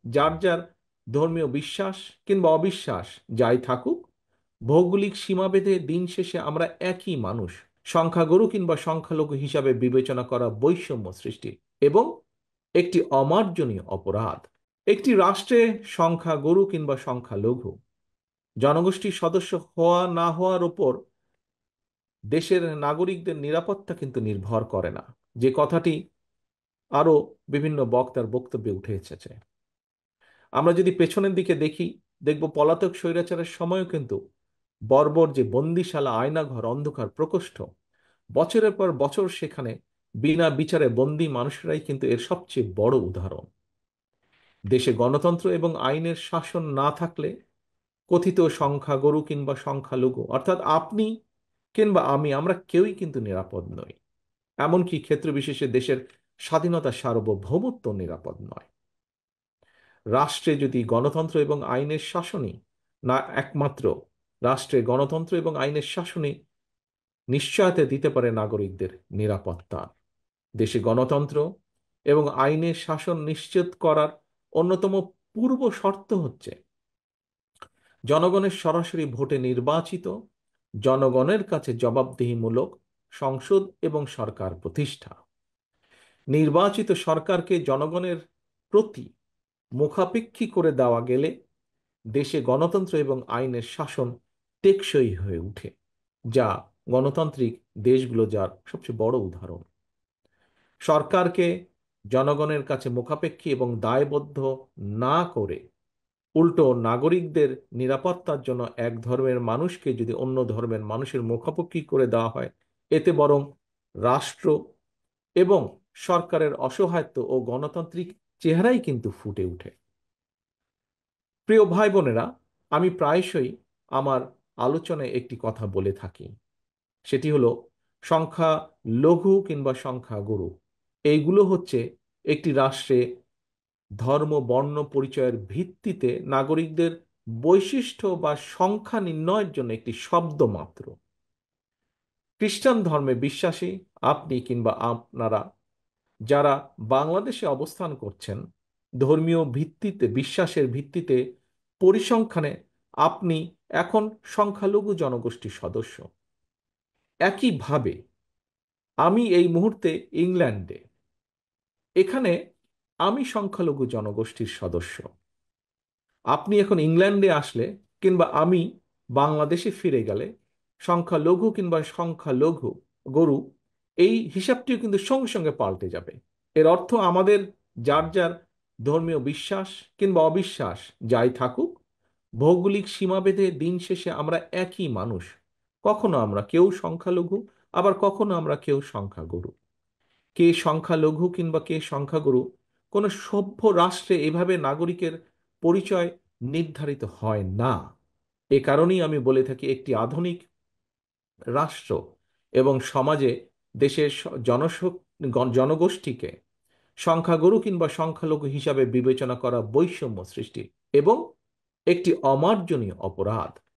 যার যার ধর্মীয় বিশ্বাস কিংবা অবিশ্বাস যাই থাকুক, ভৌগোলিক সীমাভেদে দিন শেষে আমরা একই মানুষ। সংখ্যাগুরু কিংবা সংখ্যালঘু হিসাবে বিবেচনা করা বৈষম্য সৃষ্টি এবং একটি অমার্জনীয় অপরাধ। একটি রাষ্ট্রে সংখ্যাগুরু কিংবা সংখ্যালঘু জনগোষ্ঠীর সদস্য হওয়া না হওয়ার উপর দেশের নাগরিকদের নিরাপত্তা কিন্তু নির্ভর করে না, যে কথাটি আরো বিভিন্ন বক্তার বক্তব্যে উঠে এসেছে। আমরা যদি পেছনের দিকে দেখি, দেখব পলাতক স্বৈরাচারের সময়ও কিন্তু বর্বর যে বন্দিশালা, আয়নাঘর, অন্ধকার প্রকোষ্ঠ, বছরের পর বছর সেখানে বিনা বিচারে বন্দী মানুষরাই কিন্তু এর সবচেয়ে বড় উদাহরণ। দেশে গণতন্ত্র এবং আইনের শাসন না থাকলে কথিত সংখ্যাগুরু কিংবা সংখ্যালঘু অর্থাৎ আপনি কিংবা আমি, আমরা কেউই কিন্তু নিরাপদ নই। এমনকি ক্ষেত্র বিশেষে দেশের স্বাধীনতা, সার্বভৌমত্ব নিরাপদ নয়। রাষ্ট্রে যদি গণতন্ত্র এবং আইনের শাসনই না, একমাত্র রাষ্ট্রে গণতন্ত্র এবং আইনের শাসনই নিশ্চয়তা দিতে পারে নাগরিকদের নিরাপত্তা। দেশে গণতন্ত্র এবং আইনের শাসন নিশ্চিত করার অন্যতম পূর্ব শর্ত হচ্ছে জনগণের সরাসরি ভোটে নির্বাচিত, জনগণের কাছে জবাবদিহিমূলক সংসদ এবং সরকার প্রতিষ্ঠা। নির্বাচিত সরকারকে জনগণের প্রতি মুখাপেক্ষী করে দেওয়া গেলে দেশে গণতন্ত্র এবং আইনের শাসন টেকসই হয়ে ওঠে, যা গণতান্ত্রিক দেশগুলো যার সবচেয়ে বড় উদাহরণ। সরকারকে জনগণের কাছে মুখাপেক্ষী এবং দায়বদ্ধ না করে উল্টো নাগরিকদের নিরাপত্তার জন্য এক ধর্মের মানুষকে যদি অন্য ধর্মের মানুষের মুখাপেক্ষী করে দেওয়া হয়, এতে বরং রাষ্ট্র এবং সরকারের অসহায়ত্ব ও গণতান্ত্রিক চেহারাই কিন্তু ফুটে ওঠে। প্রিয় ভাই বোনেরা, আমি প্রায়শই আমার আলোচনায় একটি কথা বলে থাকি, সেটি হলো সংখ্যা লঘু কিংবা সংখ্যা গুরু, এইগুলো হচ্ছে একটি রাষ্ট্রে ধর্ম বর্ণ পরিচয়ের ভিত্তিতে নাগরিকদের বৈশিষ্ট্য বা সংখ্যা নির্ণয়ের জন্য একটি শব্দ মাত্র। খ্রিস্টান ধর্মে বিশ্বাসী আপনি কিংবা আপনারা যারা বাংলাদেশে অবস্থান করছেন, ধর্মীয় ভিত্তিতে, বিশ্বাসের ভিত্তিতে পরিসংখ্যানে আপনি এখন সংখ্যালঘু জনগোষ্ঠীর সদস্য। একইভাবে আমি এই মুহূর্তে ইংল্যান্ডে, এখানে আমি সংখ্যালঘু জনগোষ্ঠীর সদস্য। আপনি এখন ইংল্যান্ডে আসলে কিংবা আমি বাংলাদেশে ফিরে গেলে সংখ্যালঘু কিংবা সংখ্যালঘু গরু, এই হিসাবটিও কিন্তু সঙ্গে সঙ্গে পাল্টে যাবে। এর অর্থ আমাদের যার যার ধর্মীয় বিশ্বাস কিংবা অবিশ্বাস যাই থাকুক, ভৌগোলিক সীমাভেদে দিন শেষে আমরা একই মানুষ। কখনো আমরা কেউ সংখ্যালঘু, আবার কখনো আমরা কেউ সংখ্যাগুরু। কে সংখ্যালঘু কিংবা কে সংখ্যাগুরু কোনো সভ্য রাষ্ট্রে এভাবে নাগরিকের পরিচয় নির্ধারিত হয় না। এ কারণেই আমি বলে থাকি, একটি আধুনিক রাষ্ট্র এবং সমাজে দেশের জনগোষ্ঠীকে সংখ্যাগুরু কিংবা সংখ্যালঘু হিসাবে বিবেচনা করা বৈষম্য সৃষ্টি এবং একটি অমার্জনীয় অপরাধ।